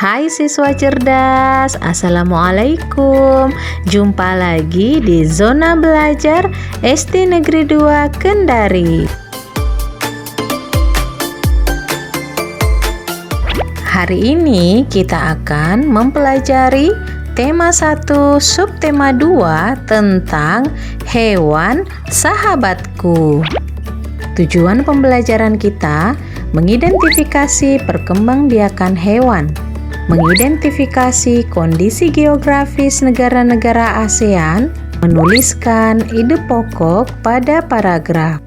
Hai siswa cerdas, Assalamualaikum. Jumpa lagi di Zona Belajar SD Negeri 2 Kendari. Hari ini kita akan mempelajari tema 1 subtema 2 tentang hewan sahabatku. Tujuan pembelajaran kita mengidentifikasi perkembangbiakan hewan, mengidentifikasi kondisi geografis negara-negara ASEAN, menuliskan ide pokok pada paragraf.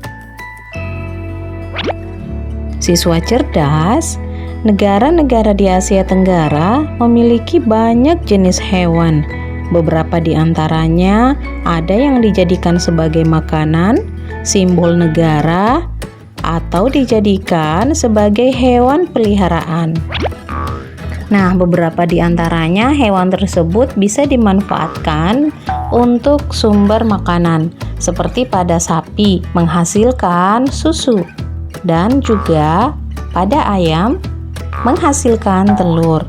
Siswa cerdas, negara-negara di Asia Tenggara memiliki banyak jenis hewan. Beberapa di antaranya ada yang dijadikan sebagai makanan, simbol negara, atau dijadikan sebagai hewan peliharaan. Nah, beberapa di antaranya hewan tersebut bisa dimanfaatkan untuk sumber makanan, seperti pada sapi menghasilkan susu, dan juga pada ayam menghasilkan telur.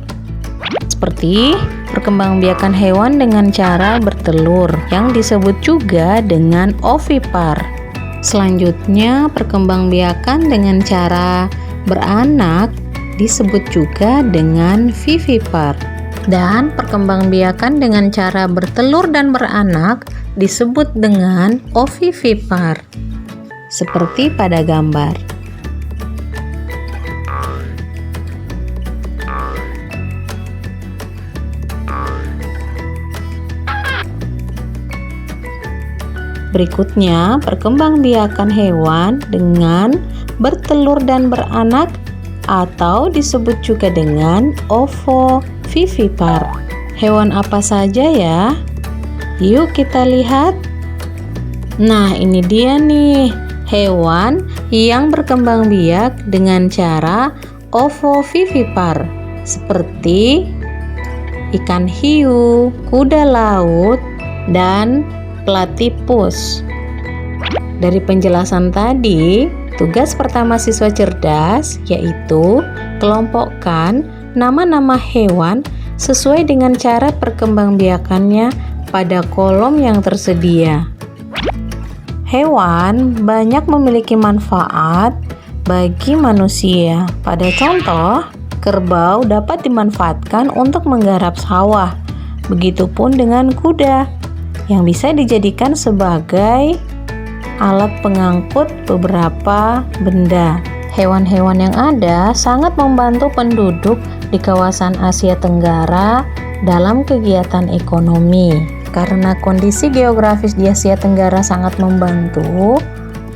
Seperti perkembangbiakan hewan dengan cara bertelur, yang disebut juga dengan ovipar. Selanjutnya, perkembangbiakan dengan cara beranak disebut juga dengan vivipar, dan perkembangbiakan dengan cara bertelur dan beranak disebut dengan ovivipar, seperti pada gambar. Berikutnya, perkembangbiakan hewan dengan bertelur dan beranak atau disebut juga dengan ovovivipar. Hewan apa saja ya? Yuk kita lihat. Nah, ini dia nih, hewan yang berkembang biak dengan cara ovovivipar, seperti ikan hiu, kuda laut, dan platypus. Dari penjelasan tadi, tugas pertama siswa cerdas yaitu kelompokkan nama-nama hewan sesuai dengan cara perkembangbiakannya pada kolom yang tersedia. Hewan banyak memiliki manfaat bagi manusia. Pada contoh, kerbau dapat dimanfaatkan untuk menggarap sawah. Begitupun dengan kuda yang bisa dijadikan sebagai alat pengangkut beberapa benda. Hewan-hewan yang ada sangat membantu penduduk di kawasan Asia Tenggara dalam kegiatan ekonomi. Karena kondisi geografis di Asia Tenggara sangat membantu,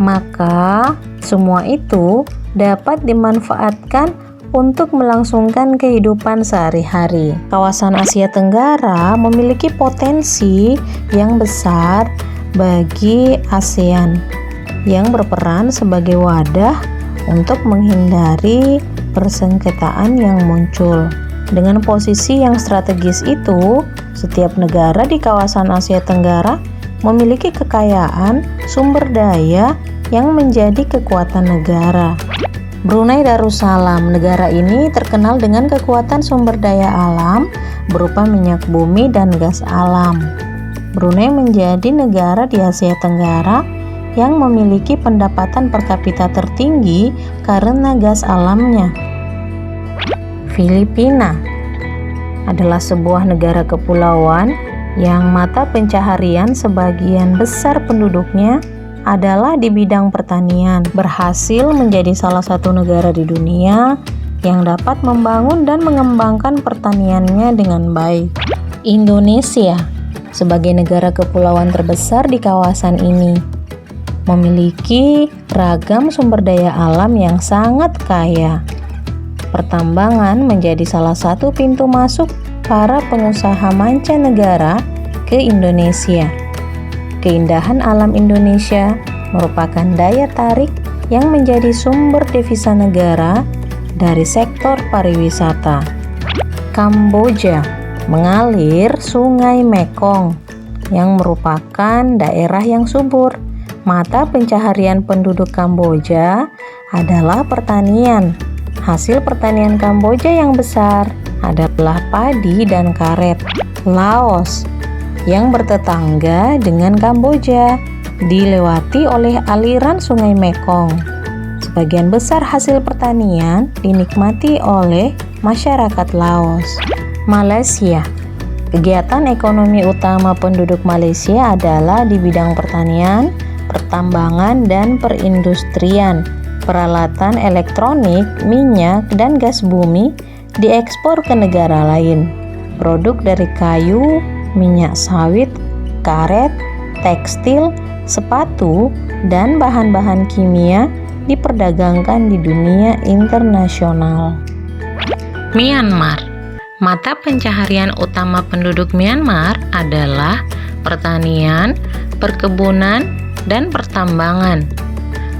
maka semua itu dapat dimanfaatkan untuk melangsungkan kehidupan sehari-hari. Kawasan Asia Tenggara memiliki potensi yang besar bagi ASEAN yang berperan sebagai wadah untuk menghindari persengketaan yang muncul. Dengan posisi yang strategis itu, setiap negara di kawasan Asia Tenggara memiliki kekayaan sumber daya yang menjadi kekuatan negara. Brunei Darussalam, negara ini terkenal dengan kekuatan sumber daya alam berupa minyak bumi dan gas alam. Brunei menjadi negara di Asia Tenggara yang memiliki pendapatan per kapita tertinggi karena gas alamnya. Filipina adalah sebuah negara kepulauan yang mata pencaharian sebagian besar penduduknya adalah di bidang pertanian, berhasil menjadi salah satu negara di dunia yang dapat membangun dan mengembangkan pertaniannya dengan baik. Indonesia, sebagai negara kepulauan terbesar di kawasan ini, memiliki ragam sumber daya alam yang sangat kaya. Pertambangan menjadi salah satu pintu masuk para pengusaha mancanegara ke Indonesia. Keindahan alam Indonesia merupakan daya tarik yang menjadi sumber devisa negara dari sektor pariwisata. Kamboja mengalir Sungai Mekong yang merupakan daerah yang subur. Mata pencaharian penduduk Kamboja adalah pertanian. Hasil pertanian Kamboja yang besar adalah padi dan karet. Laos yang bertetangga dengan Kamboja dilewati oleh aliran Sungai Mekong. Sebagian besar hasil pertanian dinikmati oleh masyarakat Laos. Malaysia. Kegiatan ekonomi utama penduduk Malaysia adalah di bidang pertanian, pertambangan, dan perindustrian. Peralatan elektronik, minyak, dan gas bumi diekspor ke negara lain. Produk dari kayu, minyak sawit, karet, tekstil, sepatu, dan bahan-bahan kimia diperdagangkan di dunia internasional. Myanmar. Mata pencaharian utama penduduk Myanmar adalah pertanian, perkebunan, dan pertambangan.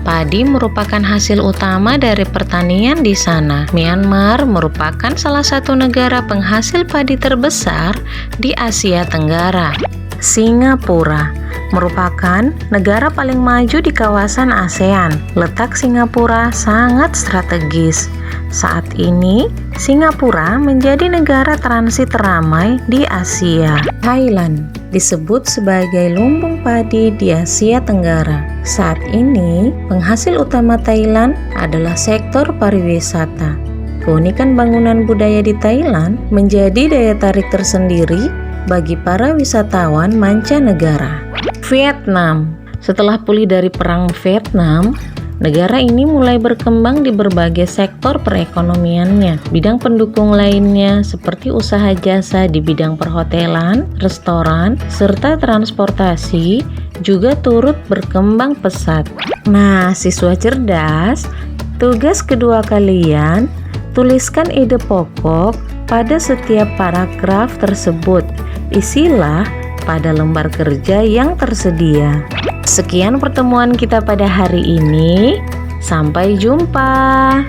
Padi merupakan hasil utama dari pertanian di sana. Myanmar merupakan salah satu negara penghasil padi terbesar di Asia Tenggara. Singapura merupakan negara paling maju di kawasan ASEAN. Letak Singapura sangat strategis. Saat ini, Singapura menjadi negara transit teramai di Asia. Thailand disebut sebagai lumbung padi di Asia Tenggara. Saat ini, penghasil utama Thailand adalah sektor pariwisata. Keunikan bangunan budaya di Thailand menjadi daya tarik tersendiri bagi para wisatawan mancanegara. Vietnam. Setelah pulih dari Perang Vietnam, negara ini mulai berkembang di berbagai sektor perekonomiannya. Bidang pendukung lainnya seperti usaha jasa di bidang perhotelan, restoran, serta transportasi juga turut berkembang pesat. Nah, siswa cerdas, tugas kedua kalian, tuliskan ide pokok pada setiap paragraf tersebut. Isilah pada lembar kerja yang tersedia. Sekian pertemuan kita pada hari ini. Sampai jumpa.